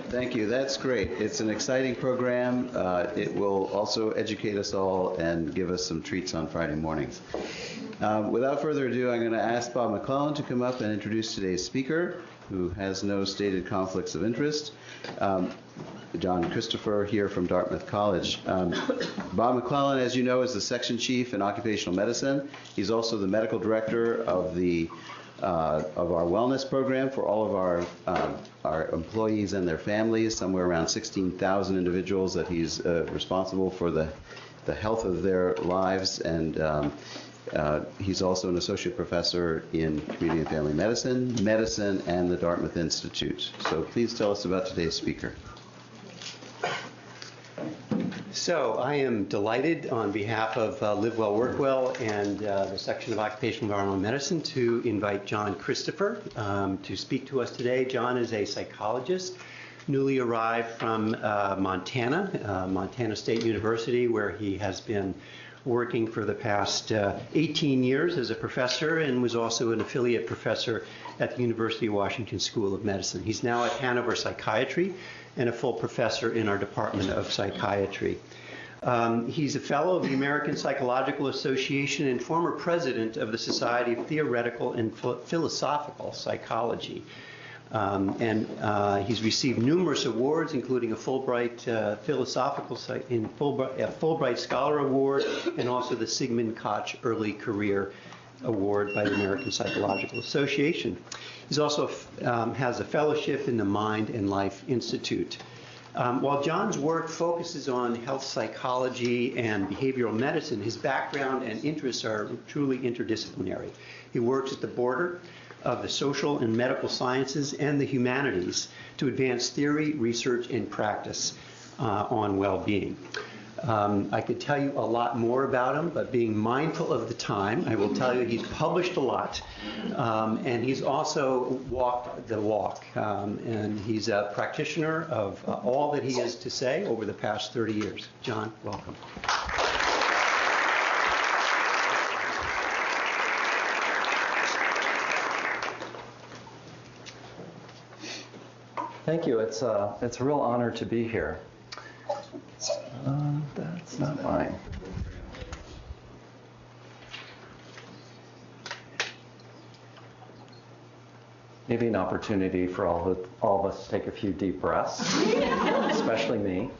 Thank you. That's great. It's an exciting program. It will also educate us all and give us some treats on Friday mornings. Without further ado, I'm going to ask Bob McClellan to come up and introduce today's speaker, who has no stated conflicts of interest. John Christopher here from Dartmouth College. Bob McClellan, as you know, is the section chief in occupational medicine. He's also the medical director of our wellness program for all of our employees and their families, somewhere around 16,000 individuals that he's responsible for the health of their lives, and he's also an associate professor in community and family medicine, and the Dartmouth Institute. So please tell us about today's speaker. So I am delighted on behalf of Live Well, Work Well and the section of Occupational Environmental Medicine to invite John Christopher to speak to us today. John is a psychologist, newly arrived from Montana, Montana State University, where he has been working for the past 18 years as a professor and was also an affiliate professor at the University of Washington School of Medicine. He's now at Hanover Psychiatry and a full professor in our Department of Psychiatry. He's a fellow of the American Psychological Association and former president of the Society of Theoretical and Philosophical Psychology. He's received numerous awards, including a Fulbright Fulbright Scholar Award, and also the Sigmund Koch Early Career Award by the American Psychological Association. He's also has a fellowship in the Mind and Life Institute. While John's work focuses on health psychology and behavioral medicine, his background and interests are truly interdisciplinary. He works at the border of the social and medical sciences and the humanities to advance theory, research, and practice on well-being. I could tell you a lot more about him, but being mindful of the time, I will tell you he's published a lot, and he's also walked the walk, and he's a practitioner of all that he has to say over the past 30 years. John, welcome. Thank you. It's a real honor to be here. That's not mine. Maybe an opportunity for all of us to take a few deep breaths, especially me.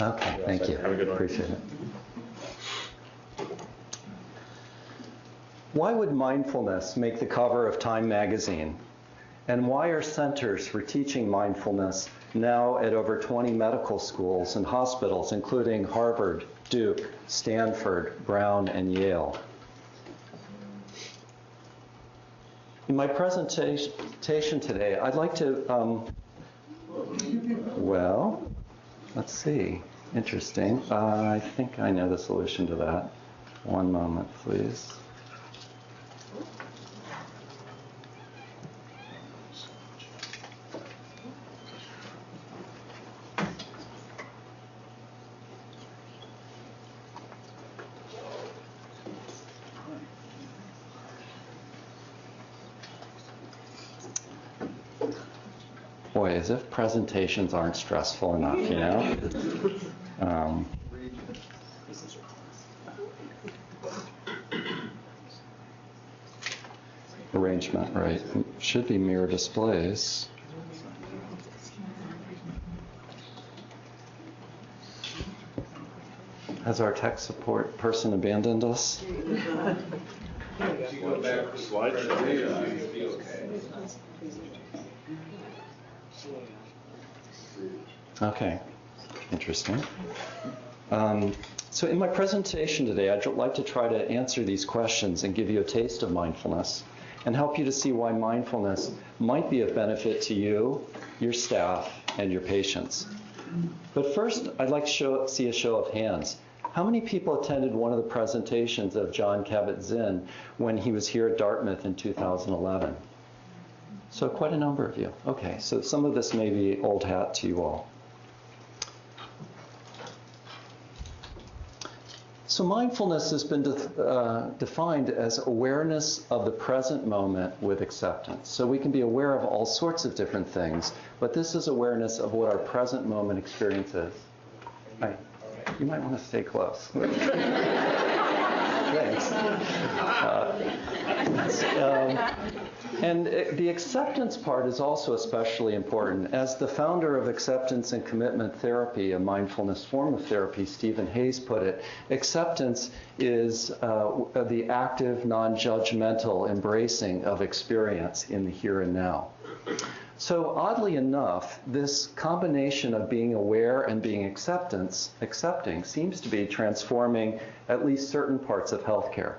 Okay, thank you. Appreciate it. Why would mindfulness make the cover of Time magazine? And why are centers for teaching mindfulness now at over 20 medical schools and hospitals, including Harvard, Duke, Stanford, Brown, and Yale? In my presentation today, I'd like to, well, let's see. Interesting. I think I know the solution to that. One moment, please. Boy, as if presentations aren't stressful enough, you know? Arrangement, right. Should be mirror displays. Has our tech support person abandoned us? Okay, interesting. So in my presentation today, I'd like to try to answer these questions and give you a taste of mindfulness and help you to see why mindfulness might be of benefit to you, your staff, and your patients. But first, I'd like to see a show of hands. How many people attended one of the presentations of John Kabat-Zinn when he was here at Dartmouth in 2011? So quite a number of you. Okay, so some of this may be old hat to you all. So mindfulness has been defined as awareness of the present moment with acceptance. So we can be aware of all sorts of different things, but this is awareness of what our present moment experience is. Hi. You might want to stay close. Thanks. The acceptance part is also especially important. As the founder of acceptance and commitment therapy, a mindfulness form of therapy, Stephen Hayes put it, acceptance is the active, non-judgmental embracing of experience in the here and now. So oddly enough, this combination of being aware and being accepting seems to be transforming at least certain parts of healthcare.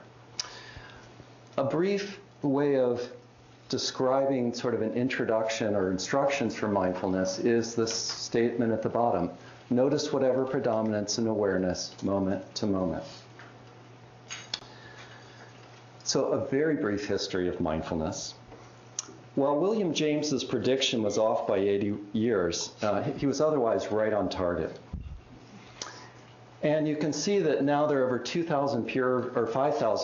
A brief way of describing sort of an introduction or instructions for mindfulness is this statement at the bottom: notice whatever predominates in awareness moment to moment. So a very brief history of mindfulness. While William James's prediction was off by 80 years, he was otherwise right on target. And you can see that now there are over 5,000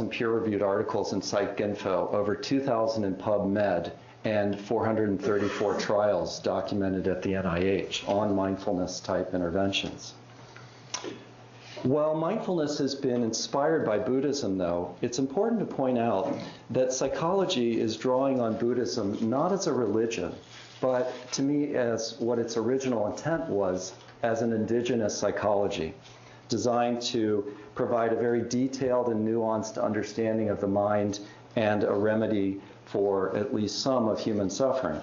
peer-reviewed articles in PsycInfo, over 2,000 in PubMed, and 434 trials documented at the NIH on mindfulness-type interventions. While mindfulness has been inspired by Buddhism, though, it's important to point out that psychology is drawing on Buddhism not as a religion, but to me as what its original intent was, as an indigenous psychology, designed to provide a very detailed and nuanced understanding of the mind and a remedy for at least some of human suffering.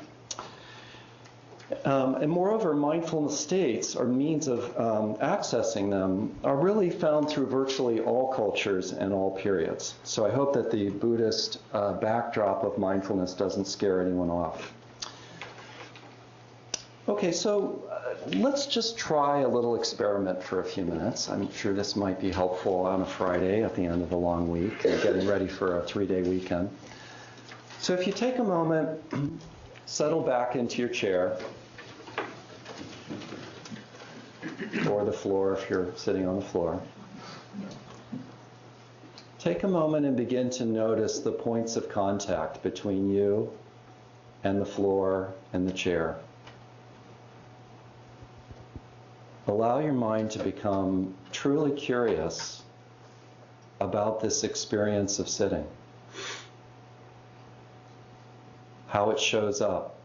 And moreover, mindfulness states, or means of accessing them, are really found through virtually all cultures and all periods. So I hope that the Buddhist backdrop of mindfulness doesn't scare anyone off. Okay, so let's just try a little experiment for a few minutes. I'm sure this might be helpful on a Friday at the end of a long week, getting ready for a 3-day weekend. So if you take a moment, settle back into your chair, or the floor if you're sitting on the floor. Take a moment and begin to notice the points of contact between you and the floor and the chair. Allow your mind to become truly curious about this experience of sitting, how it shows up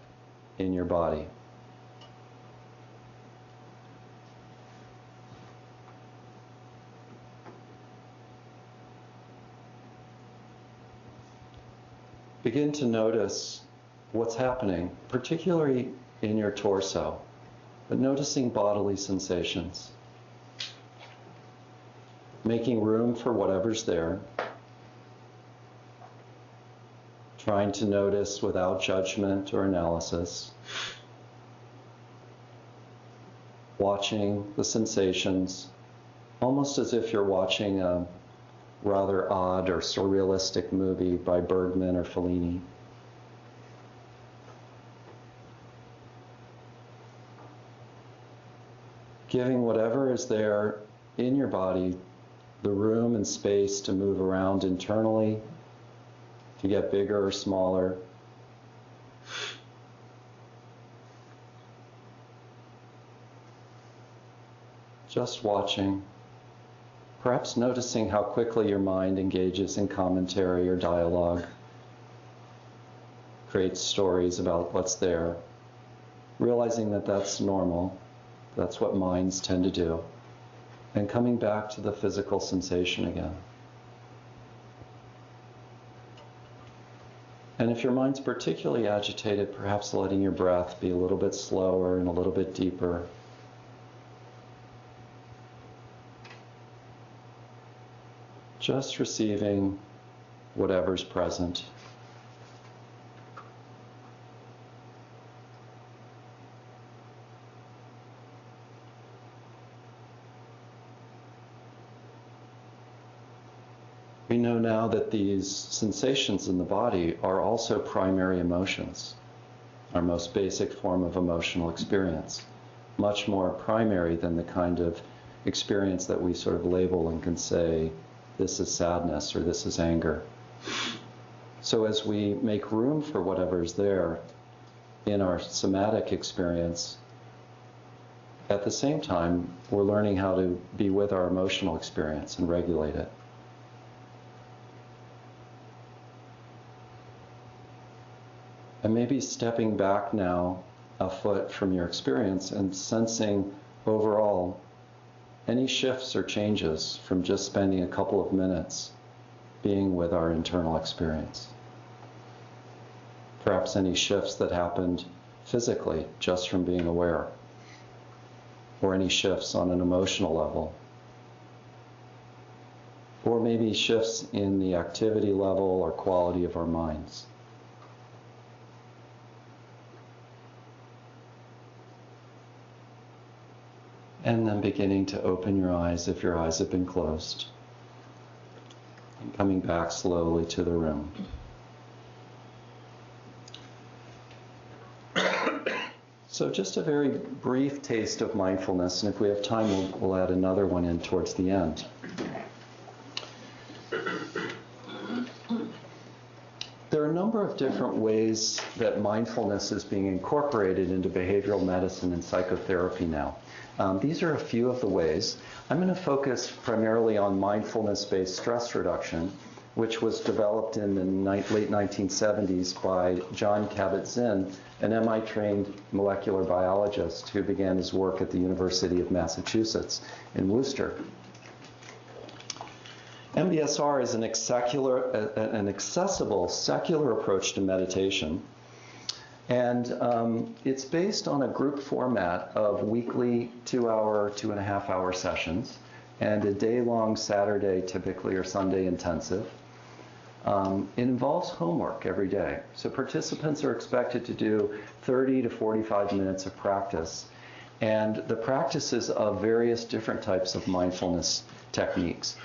in your body. Begin to notice what's happening, particularly in your torso, but noticing bodily sensations. Making room for whatever's there. Trying to notice without judgment or analysis. Watching the sensations, almost as if you're watching a rather odd or surrealistic movie by Bergman or Fellini. Giving whatever is there in your body the room and space to move around internally, to get bigger or smaller. Just watching. Perhaps noticing how quickly your mind engages in commentary or dialogue, creates stories about what's there, realizing that that's normal, that's what minds tend to do, and coming back to the physical sensation again. And if your mind's particularly agitated, perhaps letting your breath be a little bit slower and a little bit deeper. Just receiving whatever's present. We know now that these sensations in the body are also primary emotions, our most basic form of emotional experience, much more primary than the kind of experience that we sort of label and can say, this is sadness or this is anger. So as we make room for whatever's there in our somatic experience, at the same time, we're learning how to be with our emotional experience and regulate it. And maybe stepping back now a foot from your experience and sensing overall any shifts or changes from just spending a couple of minutes being with our internal experience. Perhaps any shifts that happened physically just from being aware, or any shifts on an emotional level, or maybe shifts in the activity level or quality of our minds. And then beginning to open your eyes if your eyes have been closed, and coming back slowly to the room. So just a very brief taste of mindfulness, and if we have time, we'll add another one in towards the end. There are a number of different ways that mindfulness is being incorporated into behavioral medicine and psychotherapy now. These are a few of the ways. I'm going to focus primarily on mindfulness-based stress reduction, which was developed in the late 1970s by John Kabat-Zinn, an MI-trained molecular biologist who began his work at the University of Massachusetts in Worcester. MBSR is an accessible secular approach to meditation. And it's based on a group format of weekly 2-hour, 2.5-hour sessions, and a day-long Saturday, typically, or Sunday intensive. It involves homework every day. So participants are expected to do 30 to 45 minutes of practice. And the practices of various different types of mindfulness techniques.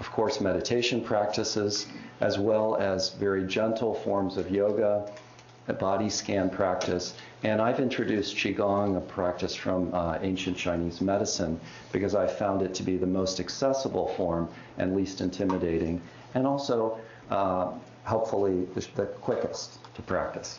Of course, meditation practices, as well as very gentle forms of yoga, a body scan practice, and I've introduced Qigong, a practice from ancient Chinese medicine, because I found it to be the most accessible form and least intimidating, and also helpfully the quickest to practice.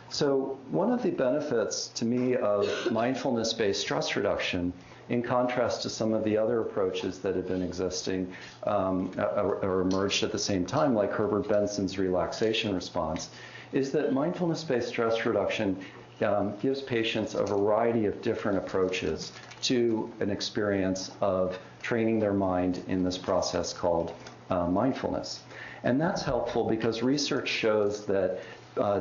So one of the benefits to me of mindfulness-based stress reduction, in contrast to some of the other approaches that have been existing or emerged at the same time, like Herbert Benson's relaxation response, is that mindfulness-based stress reduction gives patients a variety of different approaches to an experience of training their mind in this process called mindfulness. And that's helpful because research shows that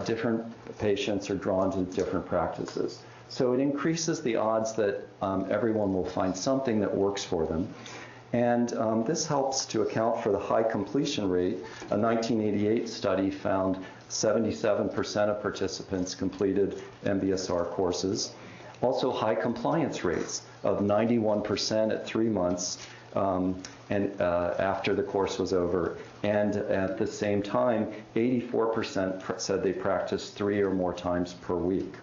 different patients are drawn to different practices. So it increases the odds that everyone will find something that works for them. And this helps to account for the high completion rate. A 1988 study found 77% of participants completed MBSR courses. Also high compliance rates of 91% at 3 months and after the course was over. And at the same time, 84% said they practiced 3 or more times per week.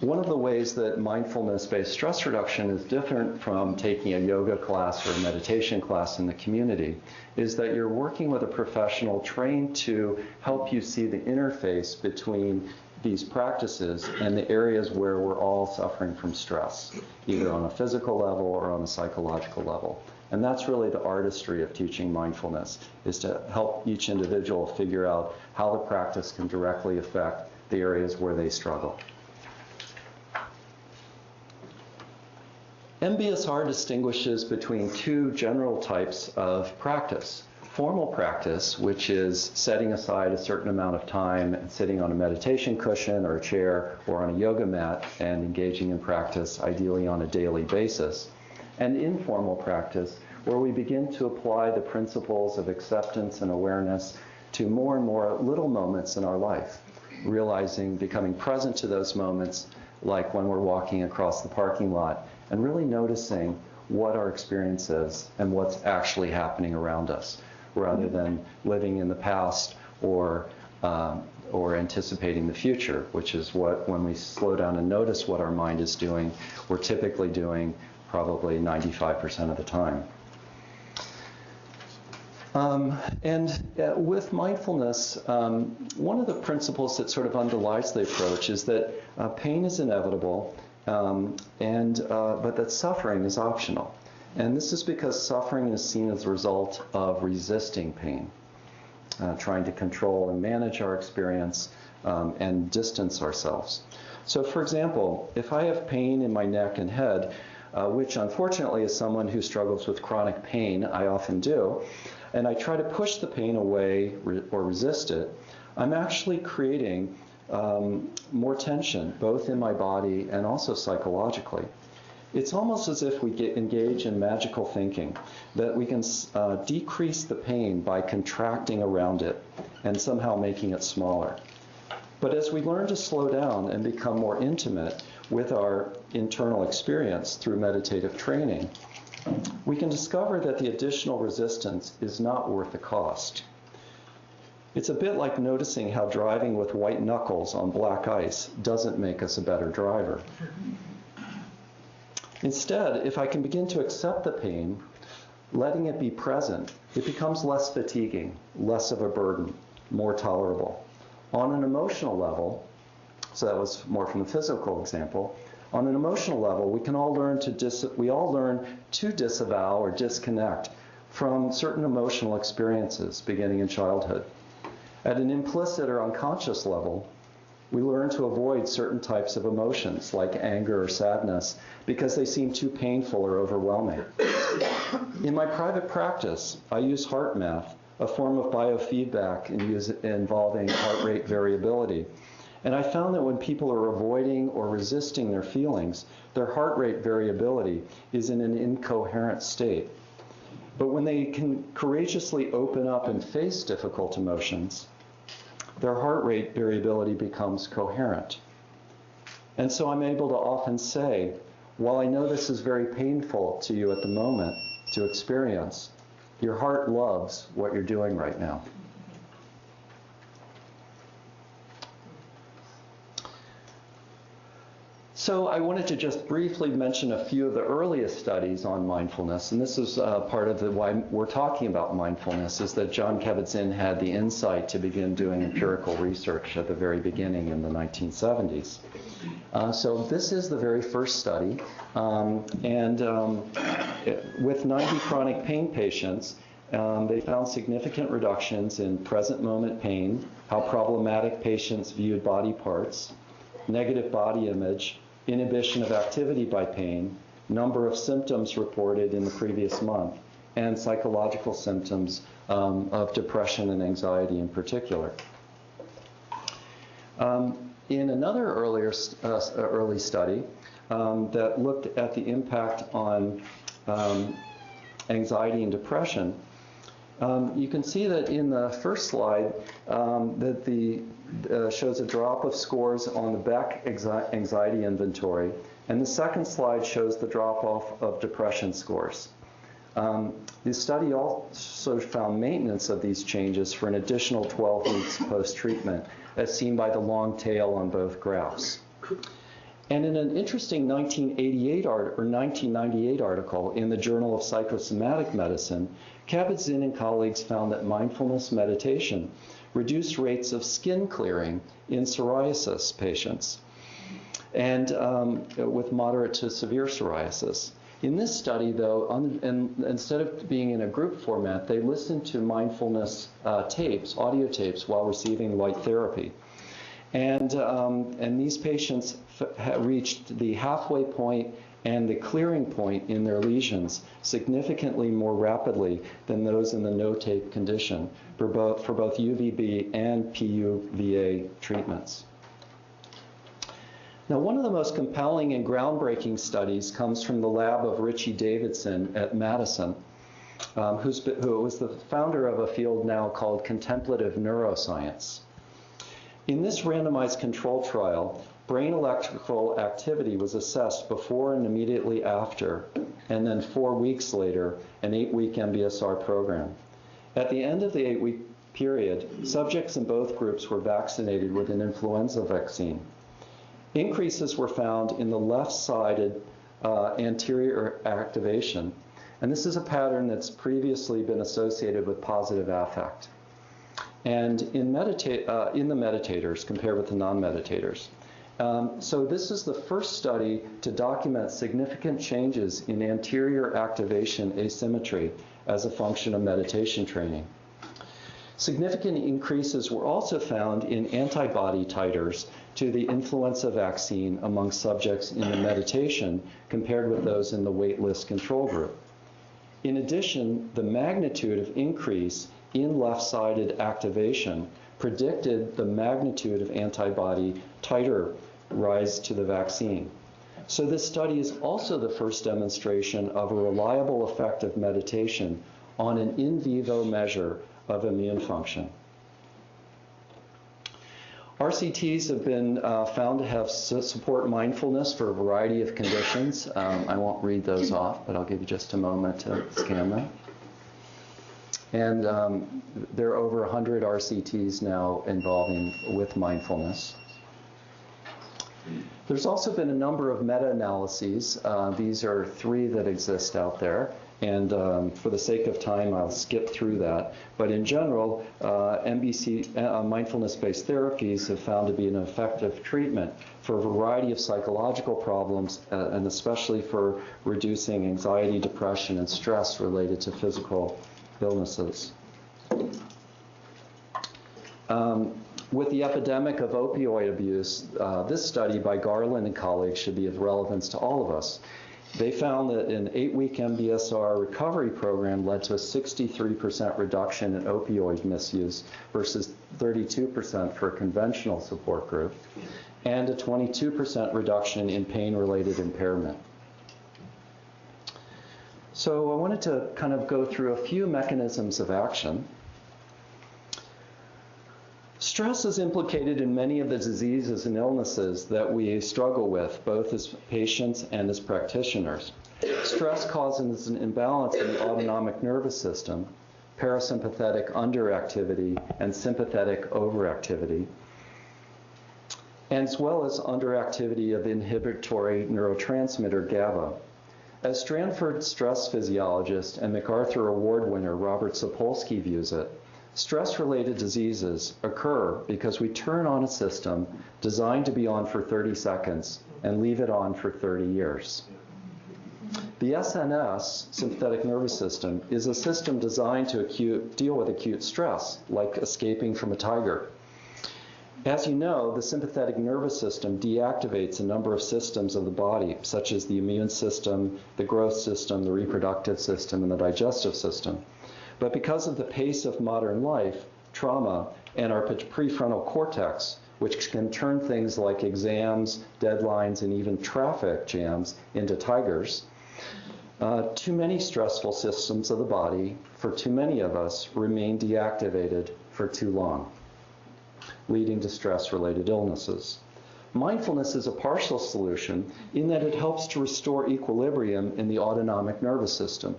One of the ways that mindfulness-based stress reduction is different from taking a yoga class or a meditation class in the community is that you're working with a professional trained to help you see the interface between these practices and the areas where we're all suffering from stress, either on a physical level or on a psychological level. And that's really the artistry of teaching mindfulness, is to help each individual figure out how the practice can directly affect the areas where they struggle. MBSR distinguishes between 2 general types of practice. Formal practice, which is setting aside a certain amount of time and sitting on a meditation cushion or a chair or on a yoga mat and engaging in practice, ideally on a daily basis. And informal practice, where we begin to apply the principles of acceptance and awareness to more and more little moments in our life, realizing, becoming present to those moments, like when we're walking across the parking lot, and really noticing what our experience is and what's actually happening around us, rather than living in the past or or anticipating the future, which is what, when we slow down and notice what our mind is doing, we're typically doing probably 95% of the time. With mindfulness, one of the principles that sort of underlies the approach is that pain is inevitable, but that suffering is optional. And this is because suffering is seen as a result of resisting pain, trying to control and manage our experience and distance ourselves. So for example, if I have pain in my neck and head, which unfortunately as someone who struggles with chronic pain, I often do, and I try to push the pain away or resist it, I'm actually creating more tension, both in my body and also psychologically. It's almost as if we engage in magical thinking, that we can decrease the pain by contracting around it and somehow making it smaller. But as we learn to slow down and become more intimate with our internal experience through meditative training, we can discover that the additional resistance is not worth the cost. It's a bit like noticing how driving with white knuckles on black ice doesn't make us a better driver. Instead, if I can begin to accept the pain, letting it be present, it becomes less fatiguing, less of a burden, more tolerable. On an emotional level, so that was more from the physical example, on an emotional level, we all learn to disavow or disconnect from certain emotional experiences beginning in childhood. At an implicit or unconscious level, we learn to avoid certain types of emotions like anger or sadness because they seem too painful or overwhelming. In my private practice, I use heart math, a form of biofeedback involving heart rate variability. And I found that when people are avoiding or resisting their feelings, their heart rate variability is in an incoherent state. But when they can courageously open up and face difficult emotions, their heart rate variability becomes coherent. And so I'm able to often say, while I know this is very painful to you at the moment to experience, your heart loves what you're doing right now. So I wanted to just briefly mention a few of the earliest studies on mindfulness, and this is part of why we're talking about mindfulness, is that Jon Kabat-Zinn had the insight to begin doing empirical research at the very beginning in the 1970s. So this is the very first study, with 90 chronic pain patients, they found significant reductions in present moment pain, how problematic patients viewed body parts, negative body image, inhibition of activity by pain, number of symptoms reported in the previous month, and psychological symptoms of depression and anxiety in particular. In another early study that looked at the impact on anxiety and depression, you can see that in the first slide shows a drop of scores on the Beck anxiety inventory, and the second slide shows the drop-off of depression scores. The study also found maintenance of these changes for an additional 12 weeks post-treatment, as seen by the long tail on both graphs. And in an interesting 1998 article in the Journal of Psychosomatic Medicine, Kabat-Zinn and colleagues found that mindfulness meditation reduced rates of skin clearing in psoriasis patients, and with moderate to severe psoriasis. In this study, though, instead of being in a group format, they listened to mindfulness tapes, audio tapes, while receiving light therapy. And these patients reached the halfway point and the clearing point in their lesions significantly more rapidly than those in the no-tape condition for both UVB and PUVA treatments. Now, one of the most compelling and groundbreaking studies comes from the lab of Richie Davidson at Madison, who was the founder of a field now called contemplative neuroscience. In this randomized control trial, brain electrical activity was assessed before and immediately after, and then 4 weeks later, an 8-week MBSR program. At the end of the 8-week period, subjects in both groups were vaccinated with an influenza vaccine. Increases were found in the left-sided anterior activation, and this is a pattern that's previously been associated with positive affect. And in the meditators compared with the non-meditators. So this is the first study to document significant changes in anterior activation asymmetry as a function of meditation training. Significant increases were also found in antibody titers to the influenza vaccine among subjects in the meditation compared with those in the waitlist control group. In addition, the magnitude of increase in left-sided activation predicted the magnitude of antibody titer rise to the vaccine. So this study is also the first demonstration of a reliable effect of meditation on an in vivo measure of immune function. RCTs have been found to have support mindfulness for a variety of conditions. I won't read those off, but I'll give you just a moment to scan them. And there are over 100 RCTs now involving with mindfulness. There's also been a number of meta-analyses. These are 3 that exist out there. And for the sake of time, I'll skip through that. But in general, mindfulness-based therapies have found to be an effective treatment for a variety of psychological problems, and especially for reducing anxiety, depression, and stress related to physical illnesses. With the epidemic of opioid abuse, this study by Garland and colleagues should be of relevance to all of us. They found that an 8-week MBSR recovery program led to a 63% reduction in opioid misuse versus 32% for a conventional support group, and a 22% reduction in pain-related impairment. So I wanted to kind of go through a few mechanisms of action. Stress is implicated in many of the diseases and illnesses that we struggle with, both as patients and as practitioners. Stress causes an imbalance in the autonomic nervous system, parasympathetic underactivity, and sympathetic overactivity, as well as underactivity of the inhibitory neurotransmitter GABA. As Stanford stress physiologist and MacArthur Award winner Robert Sapolsky views it, stress-related diseases occur because we turn on a system designed to be on for 30 seconds and leave it on for 30 years. The SNS, sympathetic nervous system, is a system designed to deal with acute stress, like escaping from a tiger. As you know, the sympathetic nervous system deactivates a number of systems of the body, such as the immune system, the growth system, the reproductive system, and the digestive system. But because of the pace of modern life, trauma, and our prefrontal cortex, which can turn things like exams, deadlines, and even traffic jams into tigers, too many stressful systems of the body, for too many of us, remain deactivated for too long, leading to stress-related illnesses. Mindfulness is a partial solution in that it helps to restore equilibrium in the autonomic nervous system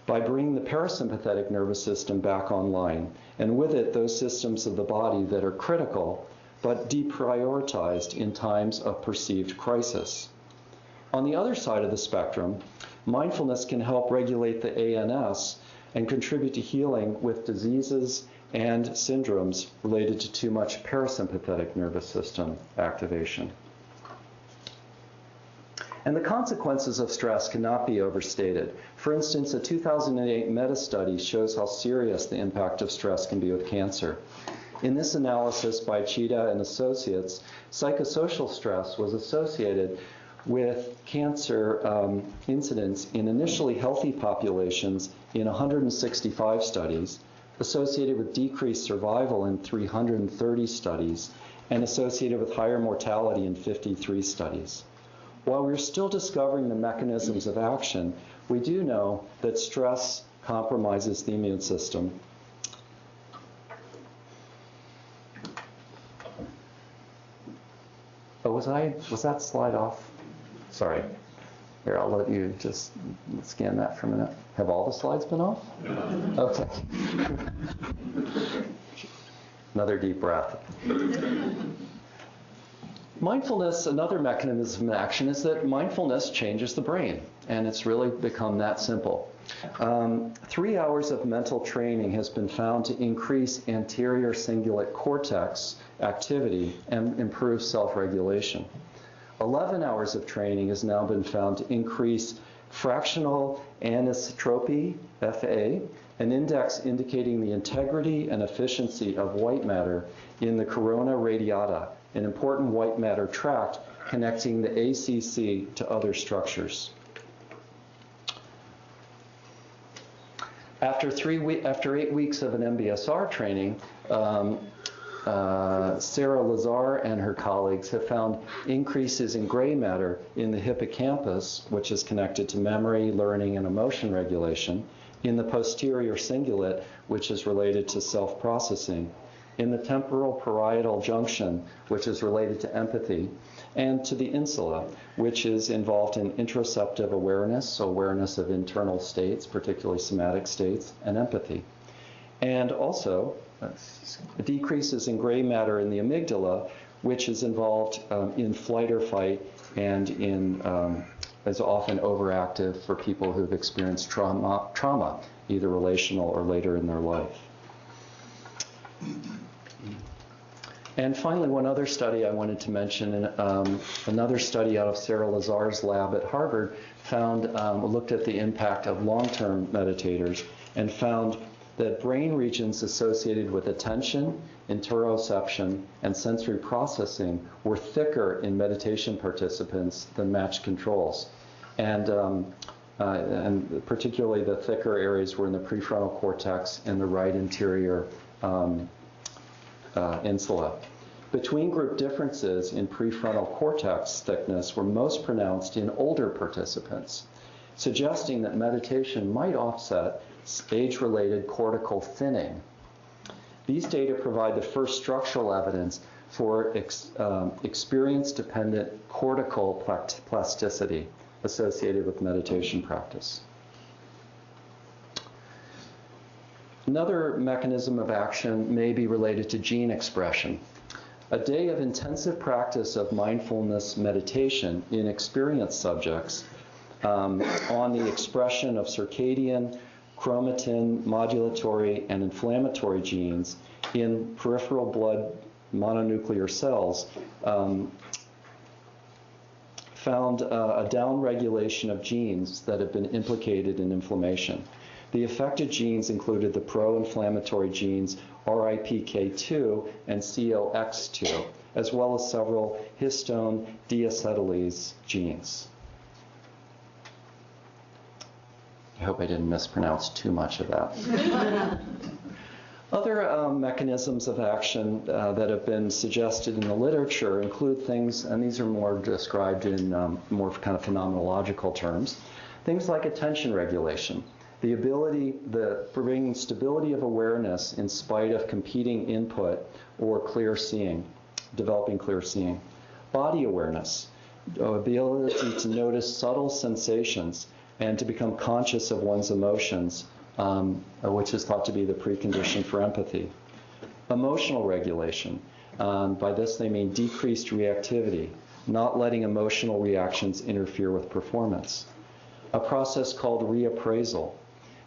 by bringing the parasympathetic nervous system back online, and with it those systems of the body that are critical but deprioritized in times of perceived crisis. On the other side of the spectrum, mindfulness can help regulate the ANS and contribute to healing with diseases and syndromes related to too much parasympathetic nervous system activation. And the consequences of stress cannot be overstated. For instance, a 2008 meta-study shows how serious the impact of stress can be with cancer. In this analysis by Cheetah and Associates, psychosocial stress was associated with cancer incidence in initially healthy populations in 165 studies, associated with decreased survival in 330 studies, and associated with higher mortality in 53 studies. While we're still discovering the mechanisms of action, we do know that stress compromises the immune system. Oh, was that slide off? Sorry. Here, I'll let you just scan that for a minute. Have all the slides been off? Okay. Another deep breath. Mindfulness, another mechanism of action, is that mindfulness changes the brain, and it's really become that simple. 3 hours of mental training has been found to increase anterior cingulate cortex activity and improve self-regulation. 11 hours of training has now been found to increase fractional anisotropy, FA, an index indicating the integrity and efficiency of white matter in the corona radiata, an important white matter tract connecting the ACC to other structures. After 8 weeks of an MBSR training, Sarah Lazar and her colleagues have found increases in gray matter in the hippocampus, which is connected to memory, learning, and emotion regulation, in the posterior cingulate, which is related to self-processing, in the temporal parietal junction, which is related to empathy, and to the insula, which is involved in interoceptive awareness, so awareness of internal states, particularly somatic states, and empathy. And also, decreases in gray matter in the amygdala, which is involved in flight or fight and is often overactive for people who've experienced trauma, either relational or later in their life. And finally, one other study I wanted to mention, another study out of Sarah Lazar's lab at Harvard looked at the impact of long-term meditators and found that brain regions associated with attention, interoception, and sensory processing were thicker in meditation participants than matched controls. And particularly the thicker areas were in the prefrontal cortex and the right anterior insula. Between group differences in prefrontal cortex thickness were most pronounced in older participants, suggesting that meditation might offset age-related cortical thinning. These data provide the first structural evidence for experience-dependent cortical plasticity associated with meditation practice. Another mechanism of action may be related to gene expression. A day of intensive practice of mindfulness meditation in experienced subjects on the expression of circadian, chromatin, modulatory, and inflammatory genes in peripheral blood mononuclear cells found a downregulation of genes that have been implicated in inflammation. The affected genes included the pro-inflammatory genes RIPK2 and COX2, as well as several histone deacetylase genes. I hope I didn't mispronounce too much of that. Other mechanisms of action that have been suggested in the literature include things, and these are more described in more kind of phenomenological terms, things like attention regulation, the ability for bringing stability of awareness in spite of competing input or clear seeing, developing clear seeing, body awareness, the ability to notice subtle sensations and to become conscious of one's emotions, which is thought to be the precondition for empathy. Emotional regulation. By this they mean decreased reactivity, not letting emotional reactions interfere with performance. A process called reappraisal,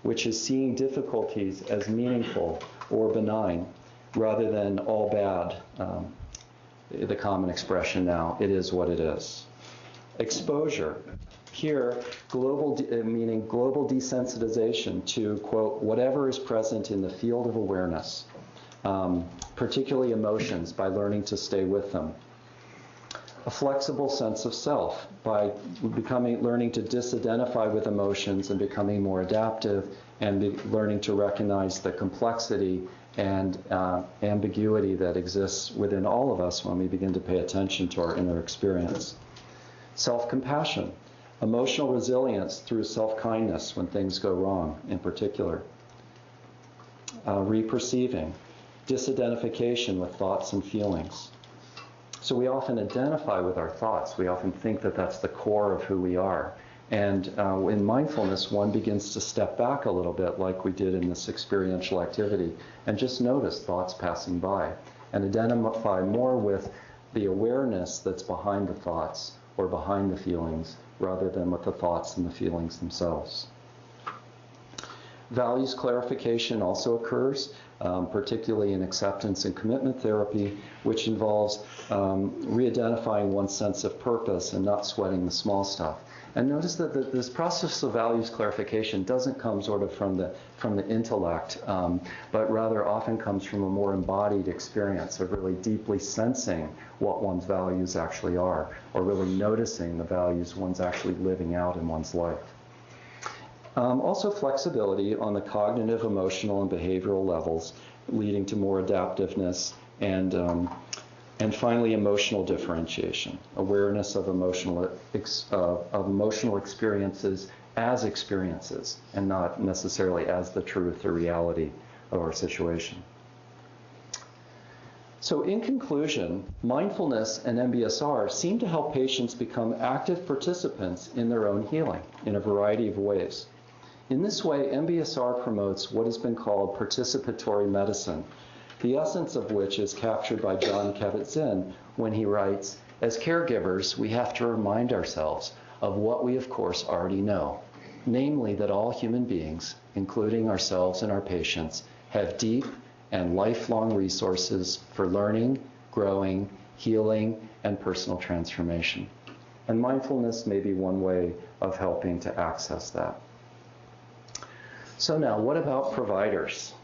which is seeing difficulties as meaningful or benign rather than all bad. The common expression now, it is what it is. Exposure. Here, meaning global desensitization to, quote, whatever is present in the field of awareness, particularly emotions, by learning to stay with them. A flexible sense of self, by learning to disidentify with emotions and becoming more adaptive and learning to recognize the complexity and ambiguity that exists within all of us when we begin to pay attention to our inner experience. Self-compassion. Emotional resilience through self-kindness when things go wrong, in particular. Reperceiving, disidentification with thoughts and feelings. So we often identify with our thoughts. We often think that that's the core of who we are. And in mindfulness, one begins to step back a little bit like we did in this experiential activity and just notice thoughts passing by and identify more with the awareness that's behind the thoughts or behind the feelings rather than with the thoughts and the feelings themselves. Values clarification also occurs, particularly in acceptance and commitment therapy, which involves re-identifying one's sense of purpose and not sweating the small stuff. And notice that this process of values clarification doesn't come sort of from the intellect, but rather often comes from a more embodied experience of really deeply sensing what one's values actually are, or really noticing the values one's actually living out in one's life. Also flexibility on the cognitive, emotional, and behavioral levels, leading to more adaptiveness, and finally emotional differentiation, awareness of emotional experiences as experiences and not necessarily as the truth or reality of our situation. So in conclusion, mindfulness and MBSR seem to help patients become active participants in their own healing in a variety of ways. In this way, MBSR promotes what has been called participatory medicine, the essence of which is captured by Jon Kabat-Zinn when he writes, "As caregivers, we have to remind ourselves of what we of course already know, namely that all human beings, including ourselves and our patients, have deep and lifelong resources for learning, growing, healing, and personal transformation." And mindfulness may be one way of helping to access that. So now, what about providers?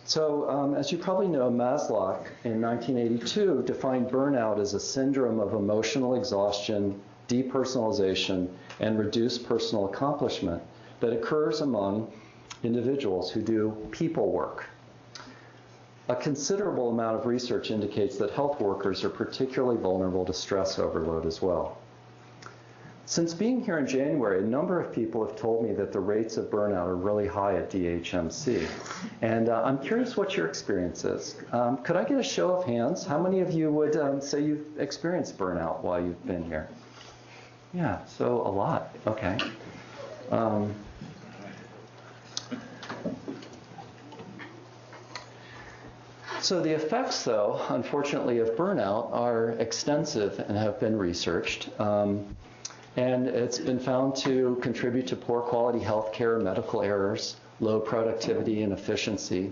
So as you probably know, Maslow in 1982 defined burnout as a syndrome of emotional exhaustion, depersonalization, and reduced personal accomplishment that occurs among individuals who do people work. A considerable amount of research indicates that health workers are particularly vulnerable to stress overload as well. Since being here in January, a number of people have told me that the rates of burnout are really high at DHMC. And I'm curious what your experience is. Could I get a show of hands? How many of you would say you've experienced burnout while you've been here? Yeah, so a lot. Okay. So the effects, though, unfortunately, of burnout are extensive and have been researched. And it's been found to contribute to poor quality health care, medical errors, low productivity and efficiency,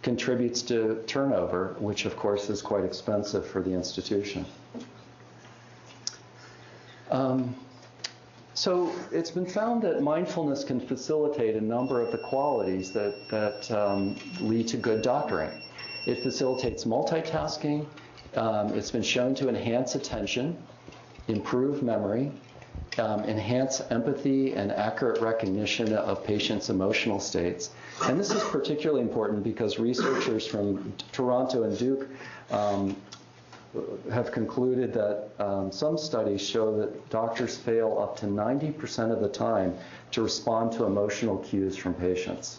contributes to turnover, which of course is quite expensive for the institution. So it's been found that mindfulness can facilitate a number of the qualities that lead to good doctoring. It facilitates multitasking. It's been shown to enhance attention, improve memory, enhance empathy and accurate recognition of patients' emotional states. And this is particularly important because researchers from Toronto and Duke have concluded that some studies show that doctors fail up to 90% of the time to respond to emotional cues from patients.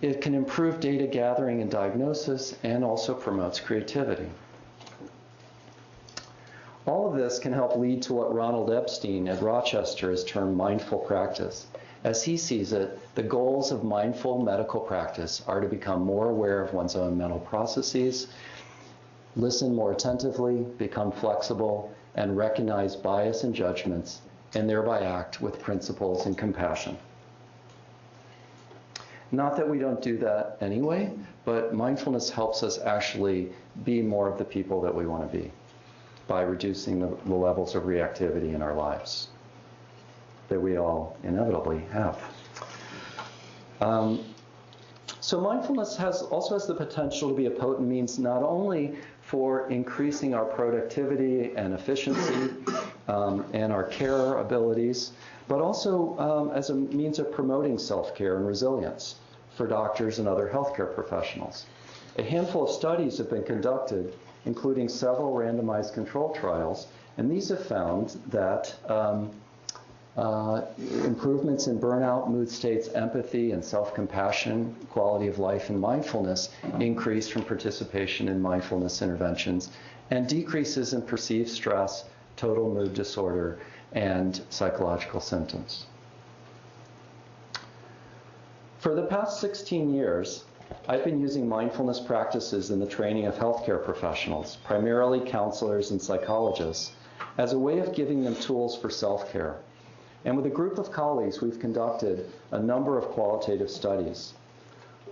It can improve data gathering and diagnosis and also promotes creativity. All of this can help lead to what Ronald Epstein at Rochester has termed mindful practice. As he sees it, the goals of mindful medical practice are to become more aware of one's own mental processes, listen more attentively, become flexible, and recognize bias and judgments, and thereby act with principles and compassion. Not that we don't do that anyway, but mindfulness helps us actually be more of the people that we want to be by reducing the levels of reactivity in our lives that we all inevitably have. So mindfulness also has the potential to be a potent means not only for increasing our productivity and efficiency and our care abilities, but also as a means of promoting self-care and resilience for doctors and other healthcare professionals. A handful of studies have been conducted, including several randomized control trials, and these have found that improvements in burnout, mood states, empathy, and self-compassion, quality of life, and mindfulness increase from participation in mindfulness interventions, and decreases in perceived stress, total mood disorder, and psychological symptoms. For the past 16 years, I've been using mindfulness practices in the training of healthcare professionals, primarily counselors and psychologists, as a way of giving them tools for self-care. And with a group of colleagues, we've conducted a number of qualitative studies.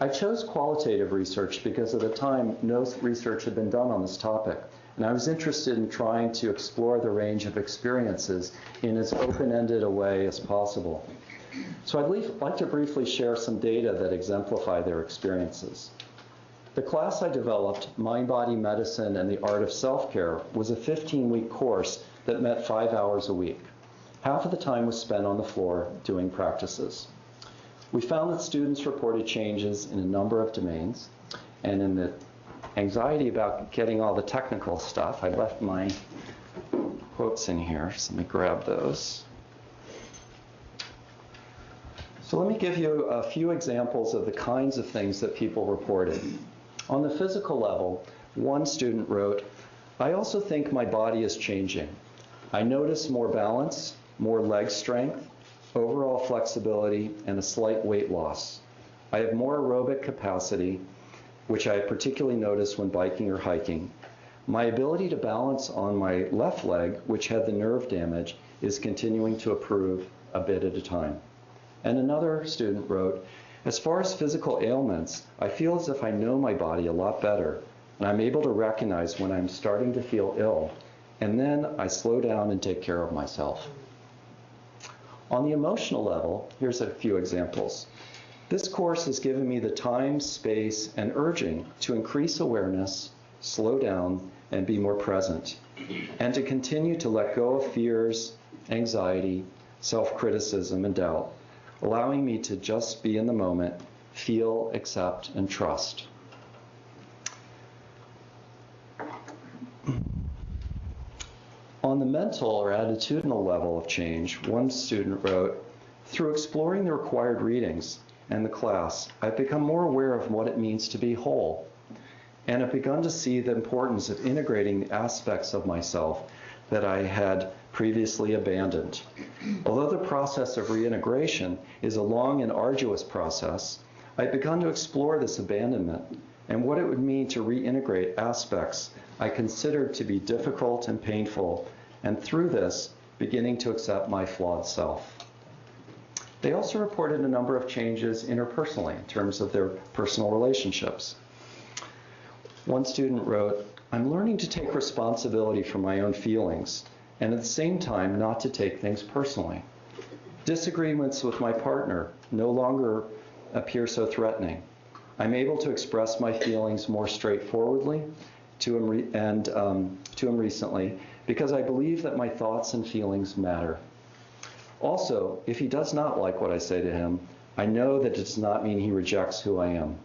I chose qualitative research because at the time, no research had been done on this topic, and I was interested in trying to explore the range of experiences in as open-ended a way as possible. So I'd like to briefly share some data that exemplify their experiences. The class I developed, Mind-Body Medicine and the Art of Self-Care, was a 15-week course that met 5 hours a week. Half of the time was spent on the floor doing practices. We found that students reported changes in a number of domains, and in the anxiety about getting all the technical stuff, I left my quotes in here, so let me grab those. So let me give you a few examples of the kinds of things that people reported. On the physical level, one student wrote, "I also think my body is changing. I notice more balance, more leg strength, overall flexibility, and a slight weight loss. I have more aerobic capacity, which I particularly notice when biking or hiking. My ability to balance on my left leg, which had the nerve damage, is continuing to improve a bit at a time." And another student wrote, "As far as physical ailments, I feel as if I know my body a lot better, and I'm able to recognize when I'm starting to feel ill, and then I slow down and take care of myself." On the emotional level, here's a few examples. "This course has given me the time, space, and urging to increase awareness, slow down, and be more present, and to continue to let go of fears, anxiety, self-criticism, and doubt, allowing me to just be in the moment, feel, accept, and trust." On the mental or attitudinal level of change, one student wrote, "Through exploring the required readings and the class, I've become more aware of what it means to be whole, and have begun to see the importance of integrating the aspects of myself that I had previously abandoned. Although the process of reintegration is a long and arduous process, I've begun to explore this abandonment and what it would mean to reintegrate aspects I considered to be difficult and painful, and through this, beginning to accept my flawed self." They also reported a number of changes interpersonally in terms of their personal relationships. One student wrote, "I'm learning to take responsibility for my own feelings, and at the same time not to take things personally. Disagreements with my partner no longer appear so threatening. I'm able to express my feelings more straightforwardly to him recently because I believe that my thoughts and feelings matter. Also, if he does not like what I say to him, I know that it does not mean he rejects who I am.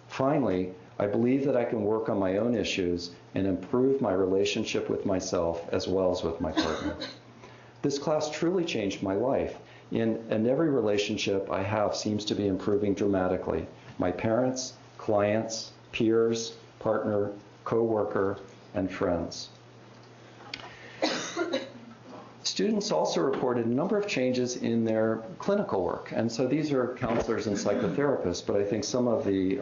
Finally, I believe that I can work on my own issues and improve my relationship with myself as well as with my partner. This class truly changed my life, and every relationship I have seems to be improving dramatically. My parents, clients, peers, partner, co-worker, and friends." Students also reported a number of changes in their clinical work. And so these are counselors and psychotherapists, but I think some of the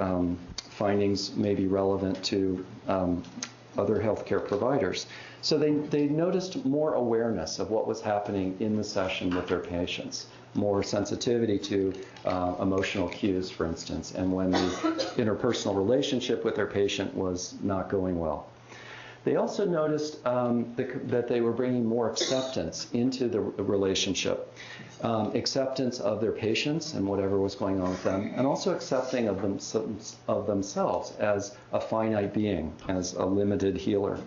findings may be relevant to other healthcare providers. So they noticed more awareness of what was happening in the session with their patients, more sensitivity to emotional cues, for instance, and when the interpersonal relationship with their patient was not going well. They also noticed that they were bringing more acceptance into the relationship, acceptance of their patients and whatever was going on with them, and also accepting of themselves as a finite being, as a limited healer.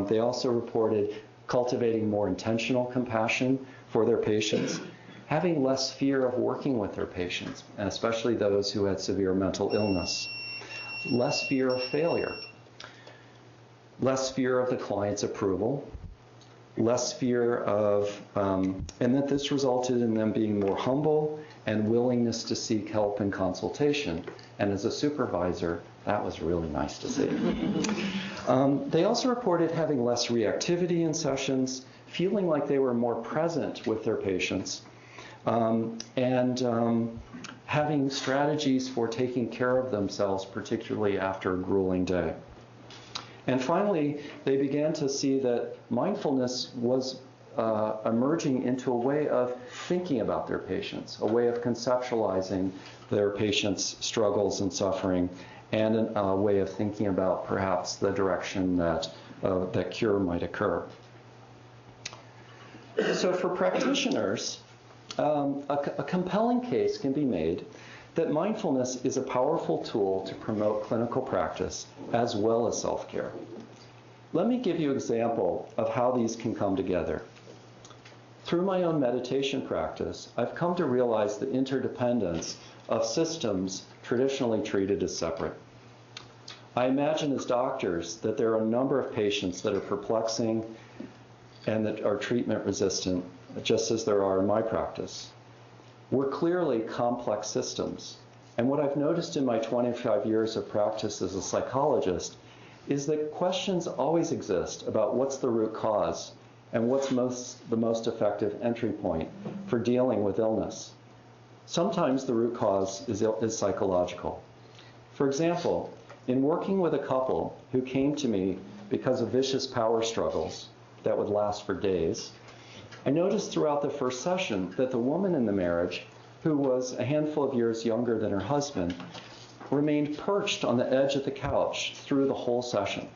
They also reported cultivating more intentional compassion for their patients, having less fear of working with their patients, and especially those who had severe mental illness, less fear of failure, less fear of the client's approval, less fear of, and that this resulted in them being more humble and willingness to seek help and consultation. And as a supervisor, that was really nice to see. They also reported having less reactivity in sessions, feeling like they were more present with their patients, and having strategies for taking care of themselves, particularly after a grueling day. And finally, they began to see that mindfulness was emerging into a way of thinking about their patients, a way of conceptualizing their patients' struggles and suffering, and a way of thinking about perhaps the direction that that cure might occur. So for practitioners, a compelling case can be made that mindfulness is a powerful tool to promote clinical practice as well as self-care. Let me give you an example of how these can come together. Through my own meditation practice, I've come to realize the interdependence of systems traditionally treated as separate. I imagine as doctors that there are a number of patients that are perplexing and that are treatment resistant, just as there are in my practice. We're clearly complex systems. And what I've noticed in my 25 years of practice as a psychologist is that questions always exist about what's the root cause and what's the most effective entry point for dealing with illness. Sometimes the root cause is psychological. For example, in working with a couple who came to me because of vicious power struggles that would last for days, I noticed throughout the first session that the woman in the marriage, who was a handful of years younger than her husband, remained perched on the edge of the couch through the whole session.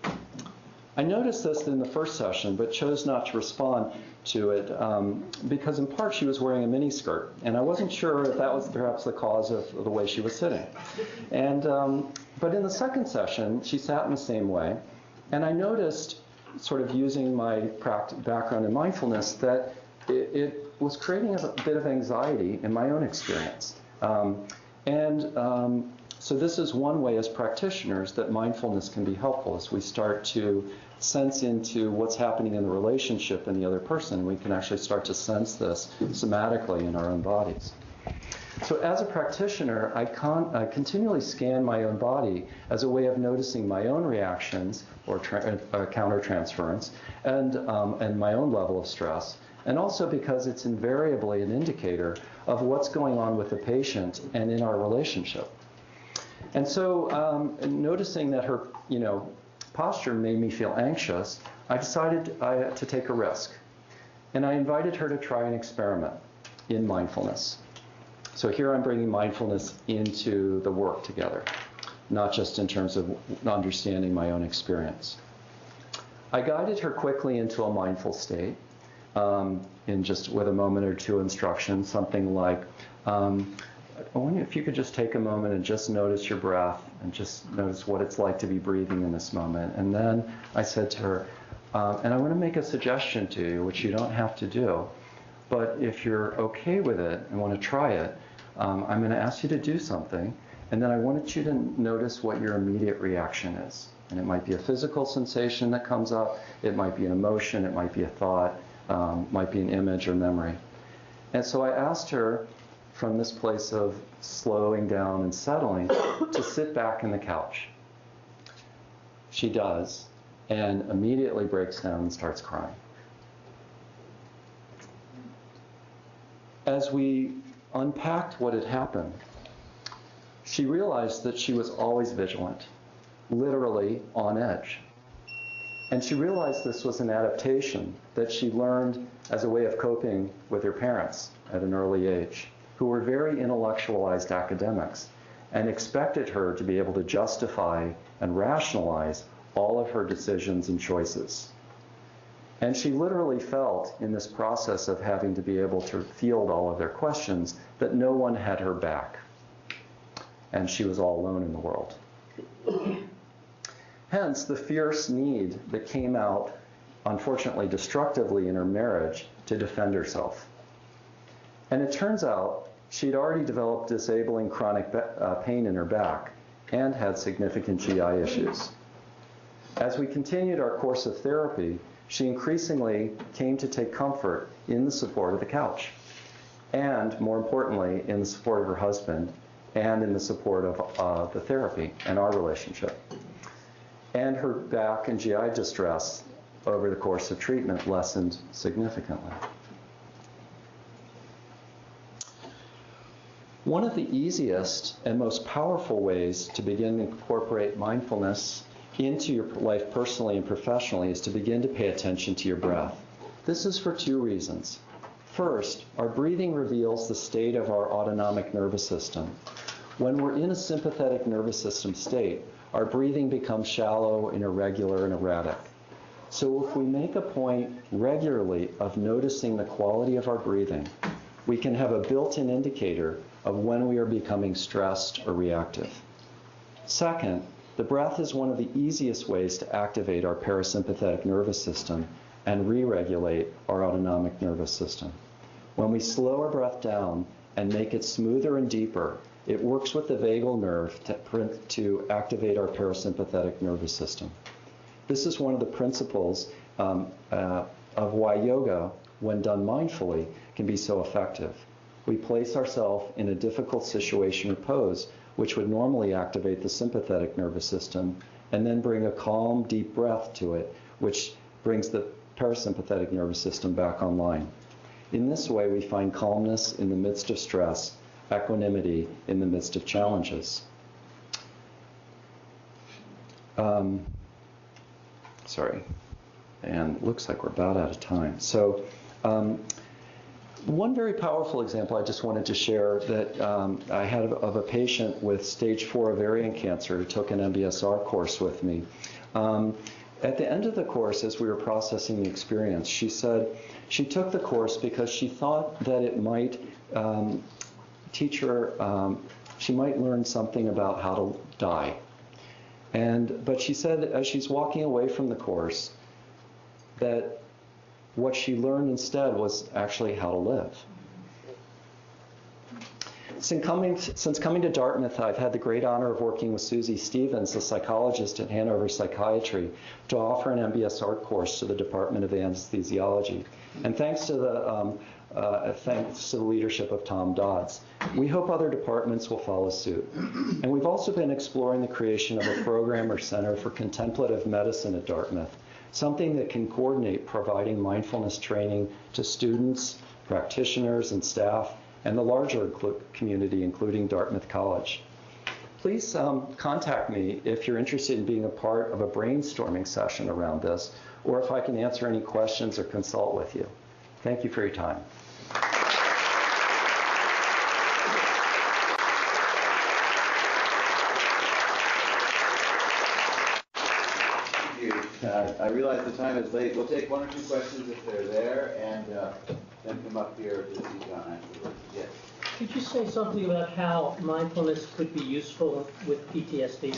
I noticed this in the first session, but chose not to respond to it because in part she was wearing a miniskirt, and I wasn't sure if that was perhaps the cause of the way she was sitting. And but in the second session, she sat in the same way, and I noticed, sort of using my background in mindfulness, that it was creating a bit of anxiety in my own experience. So this is one way as practitioners that mindfulness can be helpful as we start to sense into what's happening in the relationship and the other person. We can actually start to sense this somatically in our own bodies. So as a practitioner, I continually scan my own body as a way of noticing my own reactions or countertransference and my own level of stress, and also because it's invariably an indicator of what's going on with the patient and in our relationship. And so noticing that her posture made me feel anxious, I decided to take a risk. And I invited her to try an experiment in mindfulness. So here I'm bringing mindfulness into the work together, not just in terms of understanding my own experience. I guided her quickly into a mindful state in just with a moment or two instruction, something like, I wonder if you could just take a moment and just notice your breath and just notice what it's like to be breathing in this moment. And then I said to her, and I want to make a suggestion to you, which you don't have to do, but if you're okay with it and want to try it, I'm going to ask you to do something, and then I wanted you to notice what your immediate reaction is. And it might be a physical sensation that comes up, it might be an emotion, it might be a thought, might be an image or memory. And so I asked her, from this place of slowing down and settling, to sit back in the couch. She does, and immediately breaks down and starts crying. As we unpacked what had happened, she realized that she was always vigilant, literally on edge. And she realized this was an adaptation that she learned as a way of coping with her parents at an early age, who were very intellectualized academics and expected her to be able to justify and rationalize all of her decisions and choices. And she literally felt in this process of having to be able to field all of their questions that no one had her back. And she was all alone in the world. Hence, the fierce need that came out, unfortunately destructively in her marriage, to defend herself. And it turns out she'd already developed disabling chronic pain in her back and had significant GI issues. As we continued our course of therapy, she increasingly came to take comfort in the support of the couch, and more importantly, in the support of her husband and in the support of the therapy and our relationship. And her back and GI distress over the course of treatment lessened significantly. One of the easiest and most powerful ways to begin to incorporate mindfulness into your life personally and professionally is to begin to pay attention to your breath. This is for two reasons. First, our breathing reveals the state of our autonomic nervous system. When we're in a sympathetic nervous system state, our breathing becomes shallow and irregular and erratic. So if we make a point regularly of noticing the quality of our breathing, we can have a built-in indicator of when we are becoming stressed or reactive. Second, the breath is one of the easiest ways to activate our parasympathetic nervous system and re-regulate our autonomic nervous system. When we slow our breath down and make it smoother and deeper, it works with the vagal nerve to activate our parasympathetic nervous system. This is one of the principles of why yoga, when done mindfully, can be so effective. We place ourselves in a difficult situation or pose, which would normally activate the sympathetic nervous system, and then bring a calm, deep breath to it, which brings the parasympathetic nervous system back online. In this way, we find calmness in the midst of stress, equanimity in the midst of challenges. Sorry, and it looks like we're about out of time. So one very powerful example I just wanted to share that I had of a patient with stage 4 ovarian cancer who took an MBSR course with me. At the end of the course, as we were processing the experience, she said she took the course because she thought that it might teach her, she might learn something about how to die. But she said as she's walking away from the course that what she learned instead was actually how to live. Since coming to Dartmouth, I've had the great honor of working with Susie Stevens, a psychologist at Hanover Psychiatry, to offer an MBSR course to the Department of Anesthesiology. And thanks to the leadership of Tom Dodds, we hope other departments will follow suit. And we've also been exploring the creation of a program or center for contemplative medicine at Dartmouth, something that can coordinate providing mindfulness training to students, practitioners, and staff, and the larger community, including Dartmouth College. Please contact me if you're interested in being a part of a brainstorming session around this, or if I can answer any questions or consult with you. Thank you for your time. Thank you. I realize the time is late. We'll take one or two questions if they're there, and then come up here to see John afterwards. Yes. Could you say something about how mindfulness could be useful with PTSD?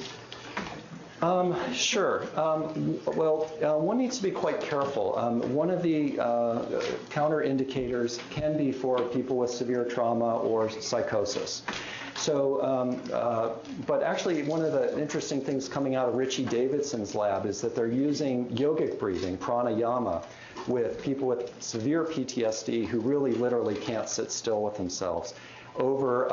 Sure. One needs to be quite careful. One of the counter indicators can be for people with severe trauma or psychosis. So, but actually one of the interesting things coming out of Richie Davidson's lab is that they're using yogic breathing, pranayama, with people with severe PTSD who really literally can't sit still with themselves over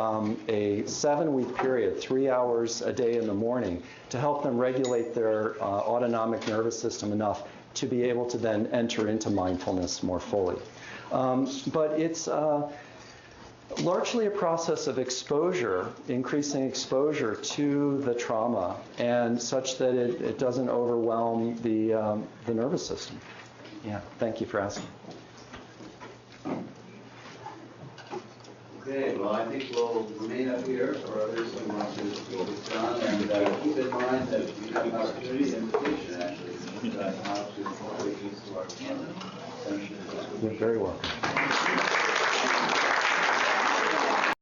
a 7-week period, 3 hours a day in the morning, to help them regulate their autonomic nervous system enough to be able to then enter into mindfulness more fully. But it's largely a process of exposure, increasing exposure to the trauma, and such that it doesn't overwhelm the nervous system. Yeah, thank you for asking. Okay, well, I think we'll remain up here for others who want to go with John, and keep in mind that we have an opportunity, invitation actually, how to incorporate these to our department. You're very welcome.